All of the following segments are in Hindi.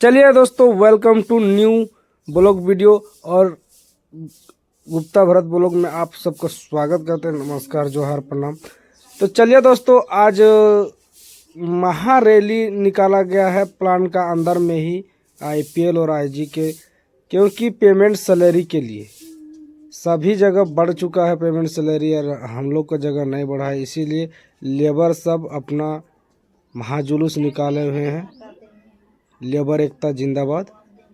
चलिए दोस्तों, welcome to new blog video. और गुप्ता भरत ब्लॉग में आप सबका स्वागत करते हैं। नमस्कार, जोहार, प्रणाम। तो चलिए दोस्तों, आज महा रैली निकाला गया है प्लान का अंदर में ही, आईपीएल और आईजी के, क्योंकि पेमेंट सैलरी के लिए सभी जगह बढ़ चुका है पेमेंट सैलरी, और हम लोग का जगह नहीं बढ़ा है। इसीलिए लेबर सब अपना महाजुलूस निकाले हुए हैं। लेबर एकता जिंदाबाद।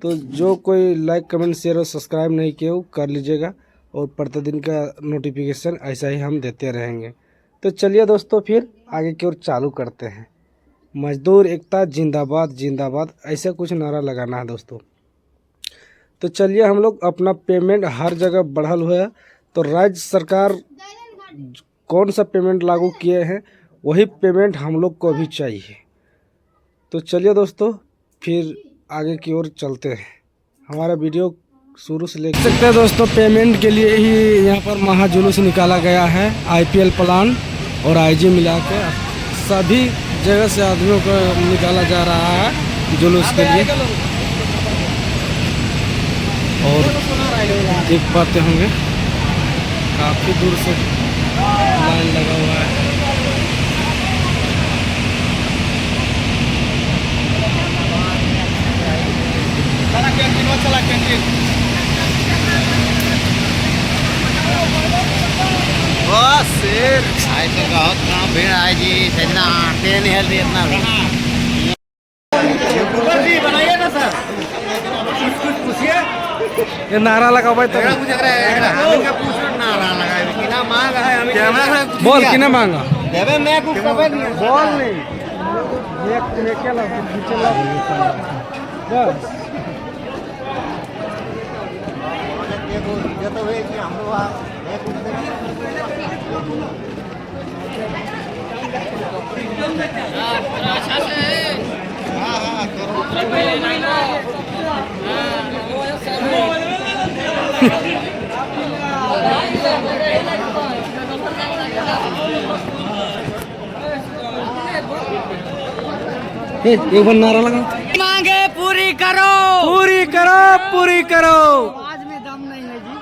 तो जो कोई लाइक कमेंट शेयर और सब्सक्राइब नहीं किया वो कर लीजिएगा, और प्रतिदिन का नोटिफिकेशन ऐसा ही हम देते रहेंगे। तो चलिए दोस्तों, फिर आगे की ओर चालू करते हैं। मजदूर एकता जिंदाबाद जिंदाबाद, ऐसा कुछ नारा लगाना है दोस्तों। तो चलिए, हम लोग अपना पेमेंट हर जगह बढ़ल हुआ है, तो राज्य सरकार कौन सा पेमेंट लागू किए हैं वही पेमेंट हम लोग को भी चाहिए। तो चलिए दोस्तों, फिर आगे की ओर चलते हैं। हमारा वीडियो शुरू से लेकर सकते हैं दोस्तों। पेमेंट के लिए ही यहाँ पर महाजुलूस निकाला गया है। आईपीएल प्लान और आईजी मिला के सभी जगह से आदमियों को निकाला जा रहा है जुलूस के लिए। और देख पाते होंगे काफ़ी दूर से लाइन लगा हुआ है। भीड़ आए जी, इतना आते नहीं है इतना बनाइए ना सर। कुछ पूछिए, ये नारा लगा भाई, नारा लगाए कितना मांग है, बोल कितना मांगा मैं कुछ बोल नहीं। क्या बस तो है कि हम एक बार नारा लगा, मांगे पूरी करो, पूरी करो, पूरी करो। आवाज में दम नहीं है जी,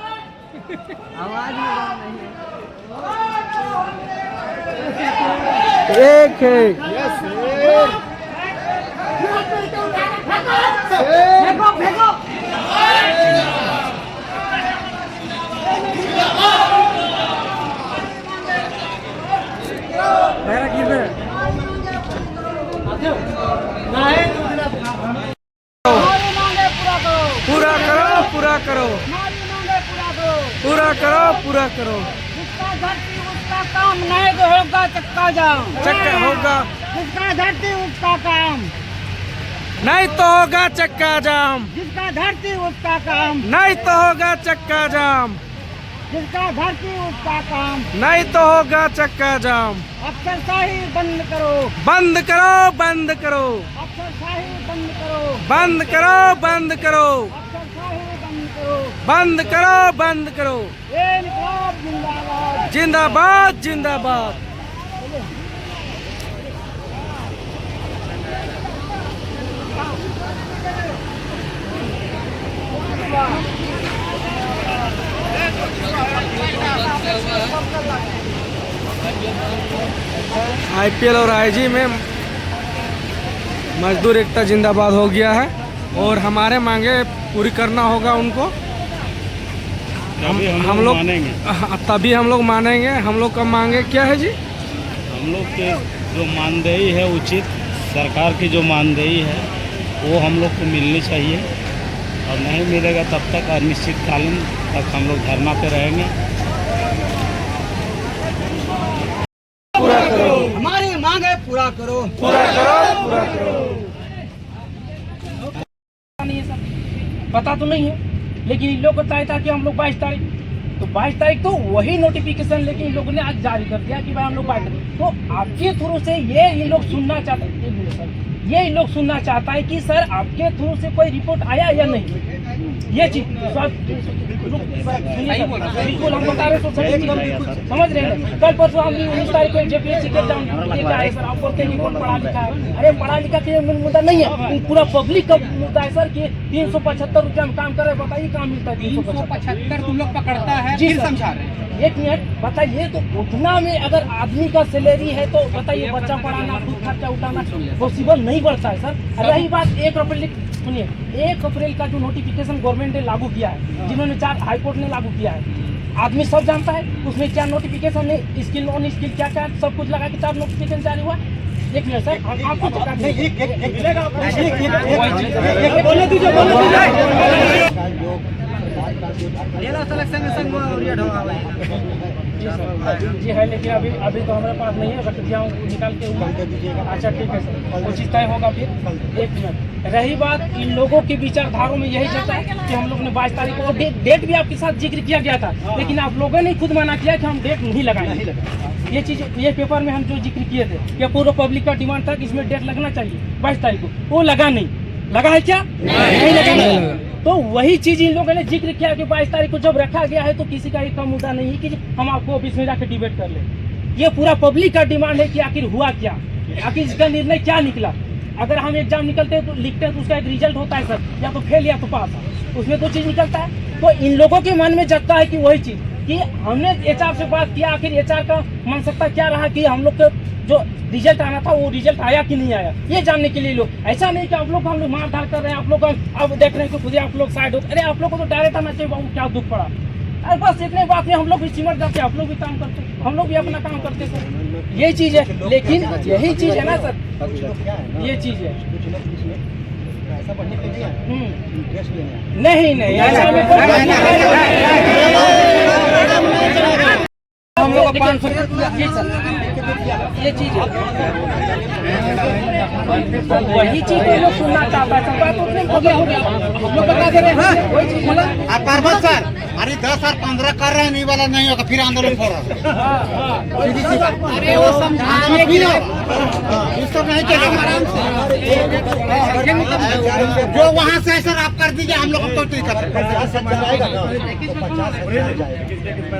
आवाज में दम नहीं है। एक है फेंको फेंको। पूरा करो, पूरा करो, पूरा करो, पूरा करो। जिसका धरती उसका काम नहीं तो होगा चक्का जाम, चक्का होगा जिसका धरती उसका काम, नहीं तो होगा चक्का जाम, जिसका धरती उसका काम, नहीं तो होगा चक्का जाम, जिसका धरती उसका काम। नहीं तो होगा चक्का जाम। अफसरशाही बंद करो, बंद करो, बंद करो, अफसरशाही बंद करो, बंद करो, बंद करो, अफसरशाही बंद करो, बंद करो, बंद करो। ये इनकलाब जिंदाबाद, जिंदाबाद जिंदाबाद। आईपीएल और आईजी में मजदूर एकता जिंदाबाद हो गया है, और हमारे मांगे पूरी करना होगा उनको। हम लोग तभी हम लोग मानेंगे। हम लोग का मांगे क्या है जी? हम लोग के जो मानदेय है, उचित सरकार की जो मानदेय है वो हम लोग को मिलनी चाहिए, और नहीं मिलेगा तब तक अनिश्चितकालीन तक हम लोग धरना पे रहेंगे। पूरा करो, हमारी मांगे पूरा करो, पूरा करो, पूरा करो। पता तो नहीं है, लेकिन इन लोग को तय था कि हम लोग 22 तारीख, तो 22 तारीख तो वही नोटिफिकेशन लेकिन इन लोगों ने आज जारी कर दिया कि भाई हम लोग 22 तारीख। तो आपके थ्रू से ये इन लोग सुनना चाहते हैं, ये इन लोग सुनना चाहता है कि सर आपके थ्रू से कोई रिपोर्ट आया या नहीं। ये चीज बिल्कुल हम बता रहे तो सही चीज समझ रहे हैं। कल परसों हम 19 तारीख को जेपीएससी के एग्जाम देके आए सर, आप बोलते हैं कि कौन पढ़ा लिखा है। अरे पढ़ा लिखा के मुद्दा नहीं है, पूरा पब्लिक का मुद्दा है सर कि 375 रुपया में काम कर रहे, बताइए कहाँ मिलता है 375 तुम लोग पकड़ता है, जी फिर सर। समझा रहे हैं। एक मिनट बताइए, तो उतना में अगर आदमी का सैलरी है तो बताइए बच्चा पढ़ाना, खुद खर्चा उठाना पॉसिबल नहीं बढ़ता है सर। रही बात 1 अप्रैल, सुनिए 1 अप्रैल का जो नोटिफिकेशन गवर्नमेंट ने लागू किया है, जिन्होंने 4 हाईकोर्ट ने लागू किया है, आदमी सब जानता है उसमें क्या नोटिफिकेशन है, स्किल नॉन स्किल क्या क्या सब कुछ लगा के 4 नोटिफिकेशन जारी हुआ। एक मिनट सर, आपको जी है, लेकिन अभी तो हमारे पास नहीं है, रख दिया हूँ निकाल के। अच्छा ठीक है सर, वो चीज़ तय होगा फिर। एक मिनट, रही बात इन लोगों की विचारधारों में यही चलता है कि हम लोग ने 22 तारीख को डेट भी आपके साथ जिक्र किया गया था, लेकिन आप लोगों ने खुद मना किया कि हम डेट नहीं लगाएंगे। ये चीज़ ये पेपर में हम जो जिक्र किए थे कि पूरा पब्लिक का डिमांड था कि इसमें डेट लगना चाहिए 22 तारीख को, वो लगा नहीं। लगा है क्या? नहीं लगा। तो वही चीज इन लोगों ने जिक्र किया कि 22 तारीख को जब रखा गया है तो किसी का एक मुद्दा नहीं है कि हम आपको ऑफिस में जाकर डिबेट कर ले। ये पूरा पब्लिक का डिमांड है कि आखिर हुआ क्या, आखिर इसका निर्णय क्या निकला। अगर हम एग्जाम निकलते हैं तो लिखते हैं तो उसका एक रिजल्ट होता है सर, या तो फेल या तो पास, उसमें 2 चीज निकलता है। तो इन लोगों के मन में जगता है कि वही चीज कि हमने एचआर से बात किया, आखिर एचआर का मानसिकता क्या रहा कि हम लोग का जो रिजल्ट आना था वो रिजल्ट आया कि नहीं आया, ये जानने के लिए लोग। ऐसा नहीं कि आप लोग हम लोग मार धाड़ कर रहे हैं, आप लोग अब देख रहे हैं कि खुद आप लोग साइड हो। अरे आप लोग को तो डायरेक्ट आना चाहिए, बाबू क्या दुख पड़ा। अरे बस इतने बात में हम लोग भी सिमट जाते, आप लोग भी काम करते, हम लोग भी अपना काम करते सर, यही चीज है। लेकिन यही चीज है ना सर, ये चीज है। नहीं नहीं ऐसा में हम लोग 500 ये चीज है, वही चीज तो लोग सुनना चाहता है। बात उतने हो गया, हम लोग बता दे रहे हैं वही चीज बोला। पर्वत सर, अरे 10 और 15 कर रहे हैं, नहीं वाला नहीं होगा, फिर आंदोलन हो रहा है। अरे वो समझाने की इसको नहीं चलेगा। जो वहाँ से सर आप कर दीजिए, हम लोग को ठीक है।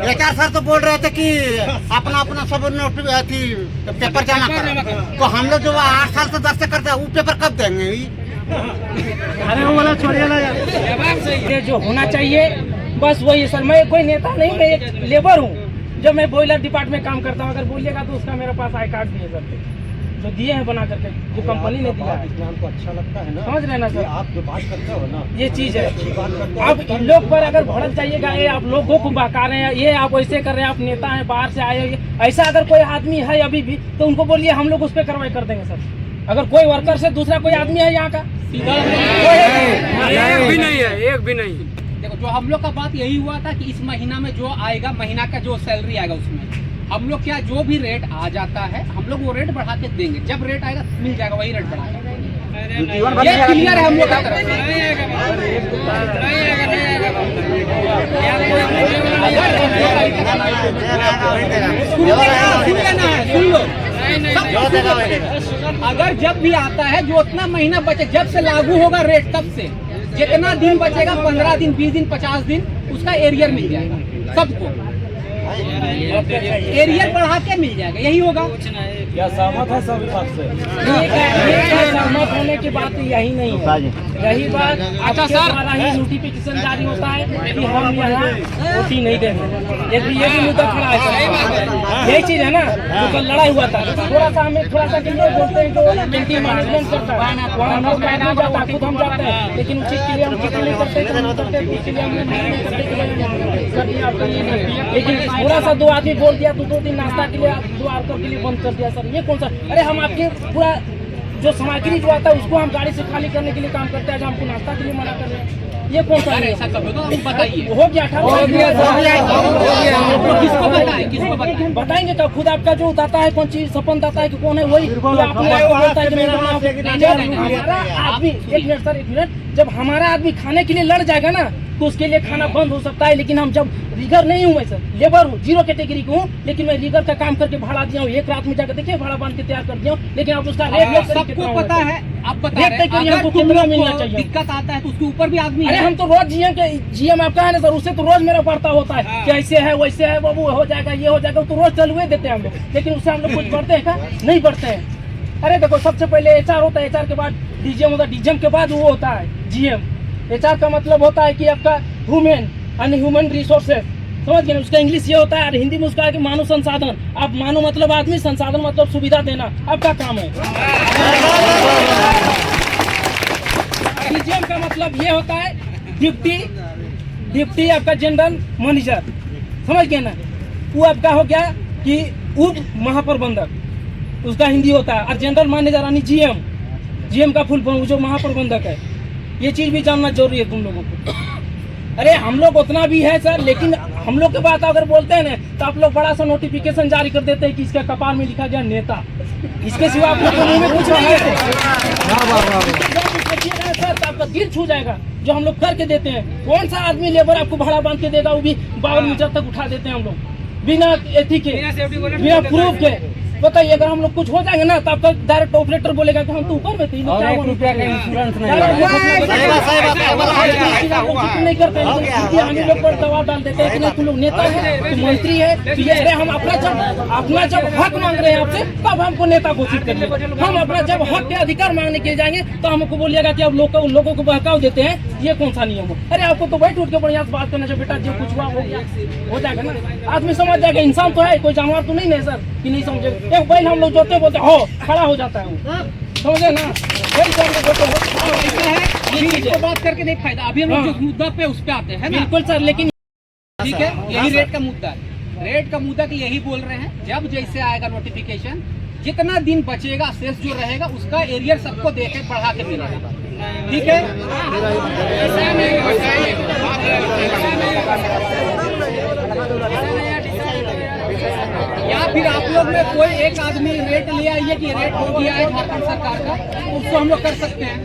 एचआर सर तो बोल रहे थे कि अपना अपना सब पेपर जमा कर, तो हम लोग जो 8 साल से 10 से करते हैं वो पेपर कब देंगे? अरे वो वाला छोड़िए ना यार, ये जो होना चाहिए बस वही सर। मैं कोई नेता नहीं, मैं एक लेबर हूँ, जब मैं बॉयलर डिपार्टमेंट में काम करता हूँ। अगर बोलिएगा तो उसका मेरे पास आई कार्ड भी है सर, जो दिए हैं बना करके, जो कंपनी ने दिया है। आपको अच्छा लगता है ना, समझ रहे ना सर, आप जो बात करते हो ना, ये चीज है। आप इन लोग पर अगर भड़क जाइएगा, ये आप लोगों को बहका रहे हैं, ये आप ऐसे कर रहे हैं, आप नेता हैं, बाहर से आए हो, ऐसा अगर कोई आदमी है अभी भी तो उनको बोलिए हम लोग उस पर कार्रवाई कर देंगे सर। अगर कोई वर्कर से दूसरा कोई आदमी है यहाँ का, एक भी नहीं। देखो जो हम लोग का बात यही हुआ था कि इस महीना में जो आएगा, महीना का जो सैलरी आएगा उसमें हम लोग क्या जो भी रेट आ जाता है हम लोग वो रेट बढ़ा के देंगे। जब रेट आएगा मिल जाएगा वही रेट बढ़ा के, ये क्लियर है हम लोग का तरफ से। सुन लो, अगर जब भी आता है जो उतना महीना बचे, जब से लागू होगा रेट तब से जितना दिन बचेगा 15 दिन 20 दिन 50 दिन उसका एरियर मिल जाएगा सबको, एरियर बढ़ा के मिल जाएगा, यही होगा। क्या सहमत है सब बात से? सहमत होने की बात यही नहीं है, यही बात। अच्छा सर, हमारा ही नोटिफिकेशन जारी होता है कि हम यहाँ OT नहीं देंगे, ये भी मुद्दा खड़ा है। यही चीज है ना, तो कल लड़ाई हुआ था, थोड़ा सा हमें थोड़ा सा के लिए बोलते हैं जो कैंटीन मैनेजमेंट करता है वहाँ हम लोग मैदान जाता है, खुद हम जाते हैं, लेकिन उस चीज के लिए हम कितना नहीं करते, इसके लिए हम लेकिन थोड़ा सा 2 आदमी बोल दिया तो 2 दिन नाश्ता के लिए 2 आदमी के लिए बंद कर दिया सर, ये कौन सा? अरे हम आपके पूरा जो सामग्री जो आता है उसको हम गाड़ी से खाली करने के लिए काम करते हैं, जो हमको नाश्ता के लिए मना कर रहे हैं, ये कौन सा? ऐसा कब होगा बताइए। हो गया था, किसको बताएं, किसको बताएंगे? कब खुद आपका जो उतारता है कौन चीज सपन दाता है कि कौन है वही आपने बोलता है कि हमारा आदमी, एक मिनट सर, एक मिनट, जब हमारा आदमी खाने के लिए लड़ जाएगा ना तो उसके लिए खाना बंद हो सकता है। लेकिन हम जब रिगर नहीं हूँ, मैं सर लेबर हूँ, 0 कैटेगरी को हूँ, लेकिन मैं रिगर का काम करके भाड़ा दिया हूँ। एक रात में जाकर देखिए भाड़ा बांध के तैयार कर दिया हूँ। लेकिन आप उसका रेट सबको पता है, आप बता रहे हैं, हमको अगर तुम कितना लोग मिलना को चाहिए। दिक्कत आता है तो उसके ऊपर भी आदमी अरे है। हम तो रोज जीएम आपका है ना सर, उससे तो रोज मेरा वार्ता होता है कि ऐसे है वैसे है बाबू, हो जाएगा ये हो जाएगा, तो रोज चलुए देते हैं हम लोग। लेकिन उससे हम लोग कुछ बढ़ते हैं क्या? नहीं बढ़ते हैं। अरे देखो, सबसे पहले एचआर होता है, एचआर के बाद डीजीएम होता है, डीजीएम के बाद वो होता है जीएम। एचआर का मतलब होता है कि आपका ह्यूमन एंड ह्यूमन रिसोर्सेज, समझ गए ना? उसका इंग्लिश ये होता है, और हिंदी में उसका है कि मानव संसाधन। आप मानव मतलब आदमी, संसाधन मतलब सुविधा देना, आपका काम है। डीजीएम का मतलब ये होता है डिप्टी आपका जनरल मैनेजर, समझ गए ना? वो आपका हो गया कि उप महाप्रबंधक, उसका हिंदी होता है। और जनरल मैनेजर यानी जीएम का फुल फॉर्म जो महाप्रबंधक है। ये चीज भी जानना जरूरी है तुम लोगों को। अरे हम लोग उतना भी है सर, लेकिन हम लोग के बात अगर बोलते हैं ना तो आप लोग बड़ा सा नोटिफिकेशन जारी कर देते हैं कि इसके कपार में लिखा गया नेता। इसके सिवा आप लोग को मुंह में कुछ है सर, तो आपका दिल छू जाएगा जो हम लोग करके देते हैं। कौन सा आदमी लेबर आपको भाड़ा बांध के देगा? वो भी 52 मीटर तक उठा देते हैं हम लोग, बिना एथी के, बिना प्रूफ के। बताइए, अगर हम लोग कुछ हो जाएंगे ना तो आपका डायरेक्ट ऑपरेटर बोलेगा कि हम तो ऊपर में थे, और 1 रुपया का इंश्योरेंस नहीं नहीं करते हैं। हम लोग पर दबाव डाल देते हैं कि नहीं तुम लोग नेता है, तुम मंत्री है, तो ये हम अपना जब हक मांग रहे हैं आपसे, तब हमको नेता घोषित करिए। हम अपना जब हक के अधिकार मांगने के लिए जाएंगे तो हमको बोलिएगा कि अब लोगों को बहकाव देते हैं। ये कौन सा नियम हो? अरे आपको तो बैठ उठ के बढ़िया से बात करना चाहिए, बेटा जो कुछ हुआ हो जाएगा ना, आदमी समझ जाएगा। इंसान तो है, कोई जानवर तो नहीं है सर कि नहीं समझेगा। एक बैल हम लोग जोते बोलते हो खड़ा हो जाता है वो, समझे ना? इसको बात करके नहीं फायदा। अभी हम लोग जो मुद्दा पे उस पे आते हैं ना। बिल्कुल सर, लेकिन ठीक है, यही रेट का मुद्दा है। रेट का मुद्दा की यही बोल रहे हैं, जब जैसे आएगा नोटिफिकेशन, जितना दिन बचेगा शेष जो रहेगा उसका एरियर सबको देके बढ़ा के मिलेगा। ठीक है, या फिर आप लोग में कोई एक आदमी रेट ले आइए कि रेट हो गया है झारखंड सरकार का, तो उसको हम लोग कर सकते हैं।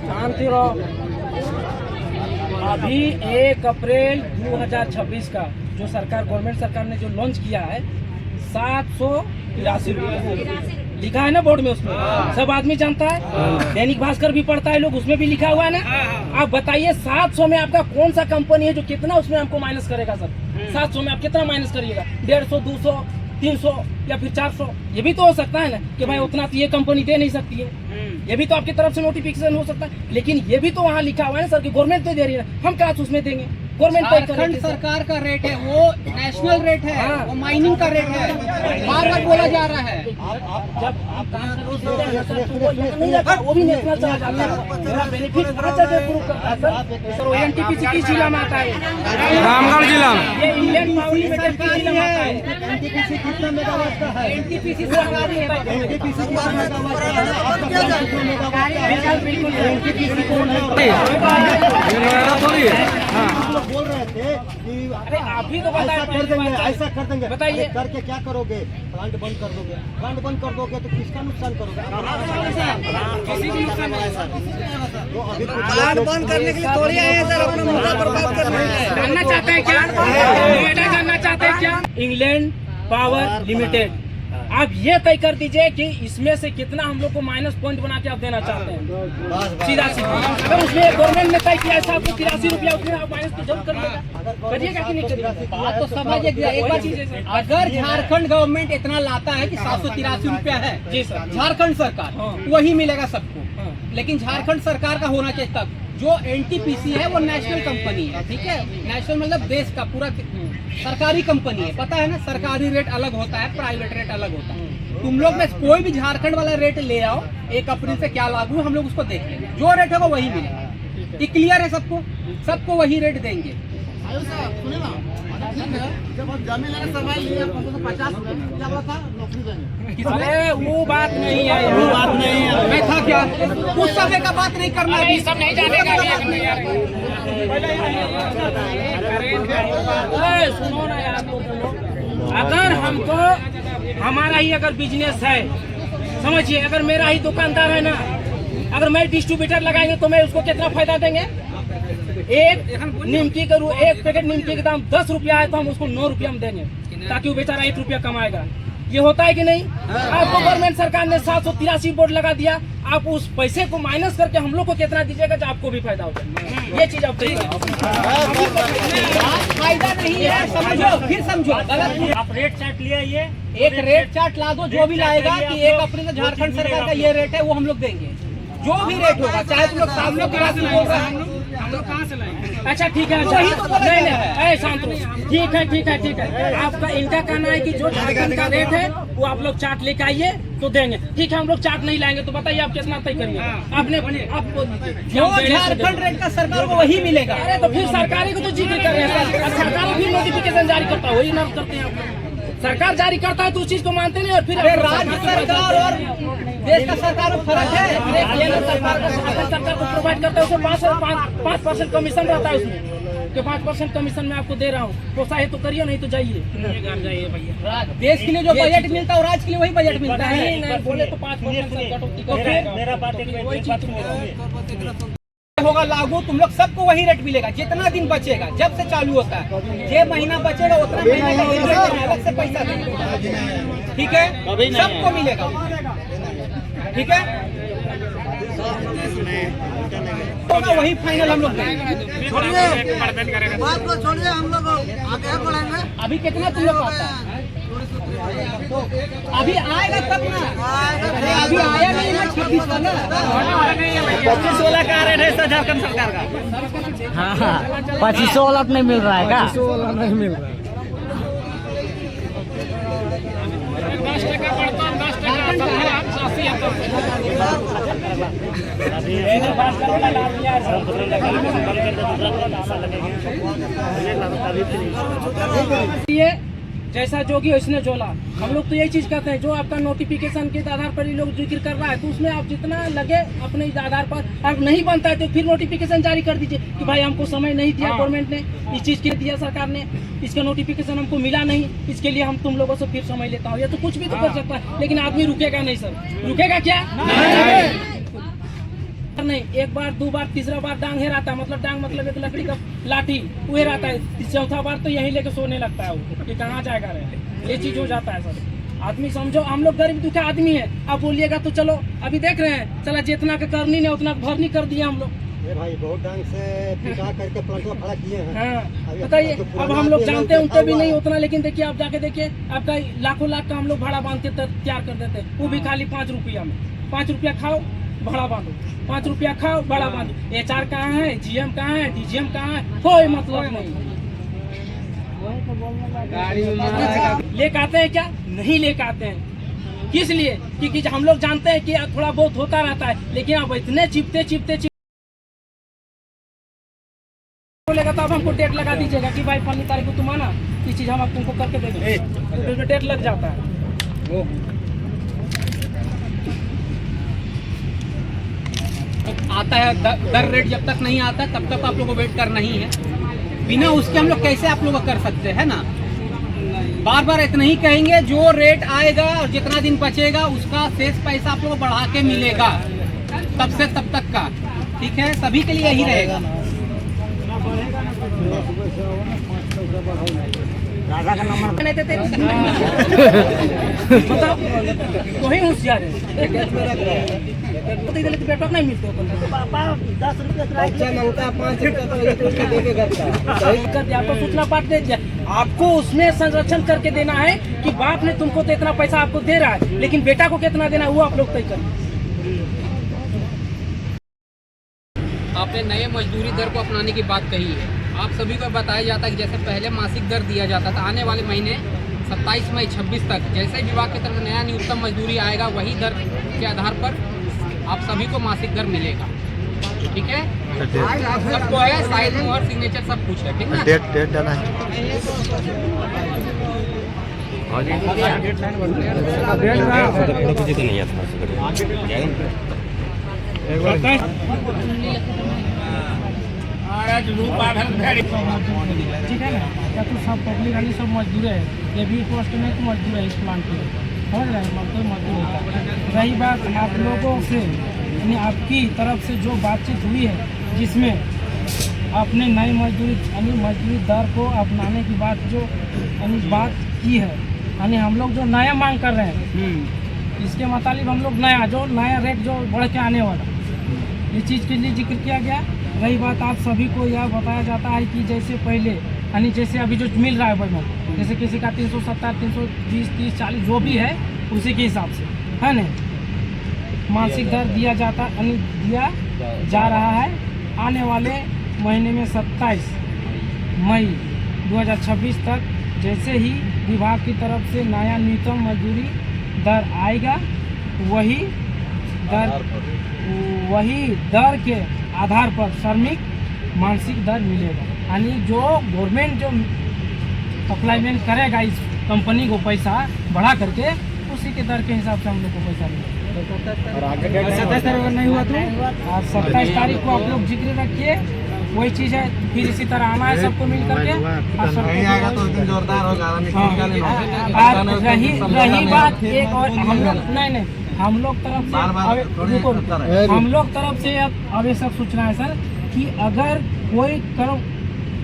शांति रहो। अभी 1 अप्रैल 2026 का जो सरकार, गवर्नमेंट सरकार ने जो लॉन्च किया है, 783 रुपये लिखा है ना बोर्ड में, उसमें सब आदमी जानता है। दैनिक भास्कर भी पढ़ता है लोग, उसमें भी लिखा हुआ है ना। आप बताइए 700 में आपका कौन सा कंपनी है जो कितना उसमें हमको माइनस करेगा सर? 700 में आप कितना माइनस करिएगा? 150, 200, 300 या फिर 400? ये भी तो हो सकता है ना कि भाई उतना तो ये कंपनी दे नहीं सकती है। ये भी तो आपकी तरफ से नोटिफिकेशन हो सकता है, लेकिन ये भी तो वहाँ लिखा हुआ है ना सर कि गवर्नमेंट तो दे रही है, हम कहाँ से उसमें देंगे? गवर्नमेंट झारखंड सरकार का रेट है, वो नेशनल रेट है, वो माइनिंग का रेट है, बार बार बोला जा रहा है। जब वो भी नेशनल चला जाता है, मेरा बेनिफिट कहाँ जाके प्रूव करता है सर? वो एनटीपीसी किस जिला में आता है? रामगढ़ जिला में। ये इंडियन पावर लिमिटेड किस जिला में आता है? एनटीपीसी कितना मेगावाट का है? एनटीपीसी सरकारी है। एनटीपीसी कितना मेगावाट का है? बिल्कुल एनटीपीसी कौन है? थोड़ी है। आप लोग बोल रहे थे कि अरे आप भी तो ऐसा कर देंगे, ऐसा कर देंगे। बताइए। अरे करके क्या करोगे? प्लांट बंद कर दोगे। प्लांट बंद कर दोगे तो किसका नुकसान करोगे? किसी भी नुकसान नहीं। तो अभी प्लांट बंद करने के लिए थोड़ी आए हैं सर, अपना मुद्दा पर बात करने जानना चाहते हैं क्या? नोएडा जानना चाहते हैं क्या? इंग्लैंड पावर लिमिटेड, आप ये तय कर दीजिए कि इसमें से कितना हम लोग को माइनस पॉइंट बना के आप देना चाहते हैं। सीधा सीधा अगर उसमें गवर्नमेंट ने तय किया ऐसा आपको 83 रुपया, उसमें आप माइनस तो जरूर करिएगा कि नहीं करिएगा? बात तो समझिए, एक बार चीज है, अगर झारखंड गवर्नमेंट इतना लाता है कि 783 रुपया है जी सर, झारखंड सरकार, वही मिलेगा सबको। लेकिन झारखंड सरकार का होना चाहिए तब। जो एनटीपीसी है वो नेशनल कंपनी है, ठीक है? नेशनल मतलब देश का पूरा सरकारी कंपनी है, पता है ना? सरकारी रेट अलग होता है, प्राइवेट रेट अलग होता है। तुम लोग में कोई भी झारखंड वाला रेट ले आओ, 1 अप्रैल से क्या लागू है हम लोग उसको देख लेंगे। जो रेट होगा वही मिलेगा। ये क्लियर है सबको? सबको वही रेट देंगे। जब आप जमीन लेने सवाल लिए आपको तो 50 क्या बोला था नौकरी देंगे? अरे वो बात नहीं है, वो बात नहीं है। मैं था क्या उस समय का बात नहीं करना, ये सब नहीं जानेगा। सुनो ना यार, अगर हमको हमारा ही अगर बिजनेस है, समझिए, अगर मेरा ही दुकानदार है ना, अगर मैं डिस्ट्रीब्यूटर लगाएंगे तो मैं उसको कितना फायदा देंगे? एक निमकी करूँ, एक पैकेट निमकी के दाम 10 रुपया है तो हम उसको 9 रुपया में देंगे, ताकि वो बेचारा 1 रुपया कमाएगा। ये होता है कि नहीं? आपको गवर्नमेंट सरकार ने 783 बोर्ड लगा दिया, आप उस पैसे को माइनस करके हम लोग को कितना दीजिएगा जो आपको भी फायदा होगा। ये चीज आप देखिए, फायदा नहीं है, समझो, फिर समझो गलत। आप रेट चार्ट ले आइए, एक रेट चार्ट ला दो, जो भी लाएगा कि 1 अप्रैल झारखंड सरकार का ये रेट है, वो हम लोग देंगे। जो भी रेट होगा, चाहे तुम लोग सामने की राशि बोल रहे हैं, हम लोग कहाँ से लाएंगे? अच्छा ठीक है, अच्छा नहीं नहीं शांत रहो, ठीक है ठीक है ठीक है। आपका इनका कहना है कि जो झारखंड का रेट है वो आप लोग चार्ट लेके आइए तो देंगे। ठीक है, हम लोग चार्ट नहीं लाएंगे तो बताइए आप कितना तय करिए? आपने आप जो झारखंड रेट का सरकार को वही मिलेगा। अरे तो फिर सरकारी को तो जिक्र कर रहे हैं, सरकार भी नोटिफिकेशन जारी करता है, वही नाम करते हैं आप लोग। सरकार जारी करता है तो उस चीज को मानते नहीं, और फिर राज्य सरकार और देश का सरकार में फर्क है। सरकार को प्रोवाइड करता है, उसमें 5% कमीशन रहता है उसमें, कि 5% कमीशन में आपको दे रहा हूँ, पोसा है तो करिए, नहीं तो जाइए भैया। देश के लिए जो बजट मिलता है, राज्य के लिए वही बजट मिलता है। नहीं बोले तो 5% मेरा बात एक वही चीज होगा लागू, तुम लोग सबको वही रेट मिलेगा। जितना दिन बचेगा, जब से चालू होता है, ये महीना बचेगा उतना महीने का अलग से पैसा देंगे, ठीक है? सबको मिलेगा, ठीक है? होगा वही फाइनल हम लोग देंगे। बात को छोड़िए, हम लोग आगे बढ़ेंगे। अभी कितना तुम लोग आता है? अभी आएगा तब ना, अभी आया नहीं ना 26 वाला। 25 वाला का रेट है झारखंड सरकार का। हाँ 2500 वाला नहीं मिल रहा है क्या? 2500 वाला नहीं मिल रहा है। 10 ये जैसा जोगी उसने जोला। हम लोग तो यही चीज कहते हैं, जो आपका नोटिफिकेशन के आधार पर ये लोग जिक्र कर रहा है, तो उसमें आप जितना लगे अपने इस आधार पर, अगर नहीं बनता है तो फिर नोटिफिकेशन जारी कर दीजिए कि भाई हमको समय नहीं दिया गवर्नमेंट ने, इस चीज के दिया सरकार ने, इसका नोटिफिकेशन हमको मिला नहीं, इसके लिए हम तुम लोगों से फिर समय लेता हूँ। या तो कुछ भी तो कर सकता है, लेकिन आदमी रुकेगा नहीं सर। रुकेगा क्या? नहीं, एक बार, 2 बार, तीसरा बार डांग हेराता है, मतलब डांग मतलब एक लकड़ी का लाठी वो हेराता है, चौथा बार तो यही लेके सोने लगता है वो कि कहाँ जाएगा रहे। ये चीज हो जाता है सर। आदमी समझो, हम लोग गरीब दुखा आदमी है, आप बोलिएगा तो चलो, अभी देख रहे हैं, चला जितना का करनी नहीं उतना भरनी कर दिया हम लोग। भाई बहुत ढंग से पिटा करके प्लांटवा खड़ा किए हैं। हाँ बताइए, अब हम लोग जानते हैं उनसे भी नहीं उतना, लेकिन देखिए आप जाके देखिए, आपका लाखों लाख का हम लोग भाड़ा बांध के तैयार कर देते हैं, वो भी खाली 5 रुपया में। 5 रुपया खाओ भाड़ा बांधो, 5 रुपया खाओ भाड़ा बांधो। HR कहाँ है, GM कहाँ है, DGM कहाँ है, कोई मतलब नहीं। लेके आते हैं क्या? नहीं लेके आते हैं। किस लिए? क्योंकि हम लोग जानते हैं कि थोड़ा बहुत होता रहता है, लेकिन अब इतने चिपते बोलेगा तो अब हमको डेट लगा दीजिएगा कि भाई फलनी तारीख को तुम आना, ये चीज हम तुमको करके देंगे, तो डेट लग जाता है। आता है दर रेट जब तक नहीं आता तब तक आप लोगों को वेट करना ही है। बिना उसके हम लोग कैसे आप लोग कर सकते हैं ना? बार बार इतना ही कहेंगे, जो रेट आएगा और जितना दिन बचेगा उसका शेष पैसा आप लोग को बढ़ा के मिलेगा, तब से तब तक का, ठीक है? सभी के लिए यही रहेगा। राजा का नंबर नहीं देते बताओ, वही होशियार है। पेट्रोल नहीं मिलते, 10 रुपये मांगता है, 5 रुपये आपको सूचना पाठ दे दिया, आपको उसमें संरक्षण करके देना है कि बाप ने तुमको तो इतना पैसा आपको दे रहा है, लेकिन बेटा को कितना देना है वो आप लोग तय करें। आपने नए मजदूरी दर को अपनाने की बात कही है। आप सभी को बताया जाता है कि जैसे पहले मासिक दर दिया जाता था, आने वाले महीने 27 मई 26 तक जैसे विभाग की तरफ नया न्यूनतम मजदूरी आएगा, वही दर के आधार पर आप सभी को मासिक दर मिलेगा, ठीक है? सबको है, साइन और सिग्नेचर सब कुछ है, ठीक ना? डेट डाला है। ठीक है ना? या तो सब पब्लिक वाली सब मजदूर है, ये भी पोस्ट में तो मजदूर है इस प्लांट के। समझ रहे हैं, मजदूर होता है। रही बात आप लोगों से यानी आपकी तरफ से जो बातचीत हुई है जिसमें आपने नई मजदूरी यानी मजदूरी दर को अपनाने की बात जो यानी बात की है, यानी हम लोग जो नया मांग कर रहे हैं इसके मुताबिक हम लोग नया रेट जो बढ़ के आने वाला ये चीज़ के लिए जिक्र किया गया। रही बात आप सभी को यह बताया जाता है कि जैसे पहले यानी जैसे अभी जो मिल रहा है वजन जैसे किसी का 370, 320, 30, 40 जो भी है उसी के हिसाब से है ना मासिक दर दिया जा रहा है। आने वाले महीने में 27 मई 2026 तक जैसे ही विभाग की तरफ से नया न्यूनतम मजदूरी दर आएगा वही दर के आधार पर श्रमिक मासिक दर मिलेगा। यानी जो गवर्नमेंट जो अप्लाईमेंट करेगा इस कंपनी को पैसा बढ़ा करके उसी के दर के हिसाब से हम लोग को पैसा मिलेगा। और आगे डेट 27 अगर नहीं हुआ तो 27 तारीख को आप लोग जिक्र रखिए, वही चीज़ है। फिर इसी तरह आना है सबको मिल करके और नहीं आएगा तो दिन जोरदार होगा। रही बात एक और हम लोग तरफ से हम लोग तरफ से अब ये सब सूचना है सर कि अगर कोई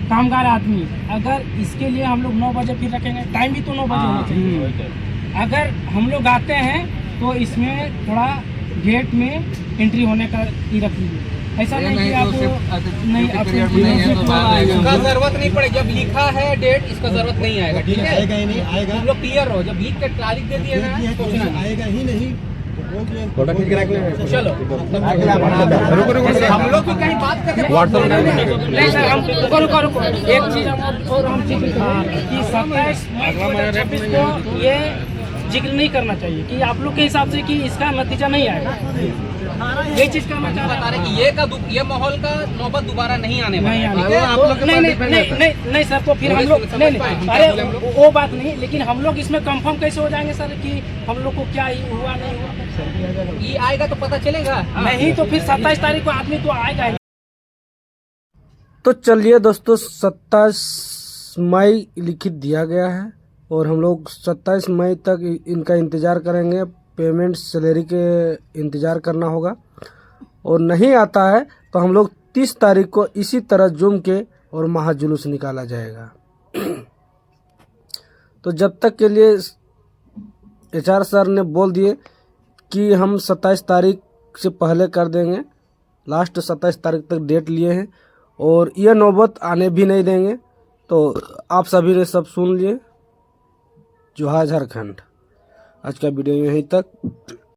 कामगार आदमी अगर इसके लिए हम लोग 9 बजे फिर रखेंगे, टाइम भी तो 9 बजे होना चाहिए। अगर हम लोग आते हैं तो इसमें थोड़ा गेट में एंट्री होने का ही रख लीजिए। ऐसा नहीं कि आप नहीं इसका जरूरत नहीं पड़े। जब लिखा है डेट इसका जरूरत नहीं आएगा, ठीक है? आएगा ही नहीं आएगा। तुम लोग क्लियर रहो। जब लिख के तारीख दे दिए ना तो आएगा ही नहीं। चलो हम लोग भी कहीं बात करके नहीं सर हम रुको एक चीज और हम जिक्र कि 27 मई 2026 को ये जिक्र नहीं करना चाहिए कि आप लोग के हिसाब से कि इसका नतीजा नहीं आएगा। ये चीज का मैं बता रहे कि ये माहौल का नौबत दोबारा नहीं आने वाला है। नहीं आप लोग नहीं सर तो फिर हम लोग नहीं अरे वो बात नहीं, लेकिन हम लोग इसमें कंफर्म कैसे हो जाएंगे सर कि हम लोग को क्या हुआ नहीं हुआ? ये आएगा तो पता चलेगा। नहीं तो फिर 27 तारीख को आदमी तो आएगा ही। तो चलिए दोस्तों 27 मई लिखित दिया गया है और हम लोग 27 मई तक इनका इंतज़ार करेंगे। पेमेंट सैलरी के इंतज़ार करना होगा और नहीं आता है तो हम लोग 30 तारीख को इसी तरह जुम के और महाजुलूस निकाला जाएगा। तो जब तक के लिए HR सर ने बोल दिए कि हम 27 तारीख से पहले कर देंगे, लास्ट 27 तारीख तक डेट लिए हैं और यह नौबत आने भी नहीं देंगे। तो आप सभी ने सब सुन लिए। जोहार झारखंड। आज का वीडियो यहीं तक।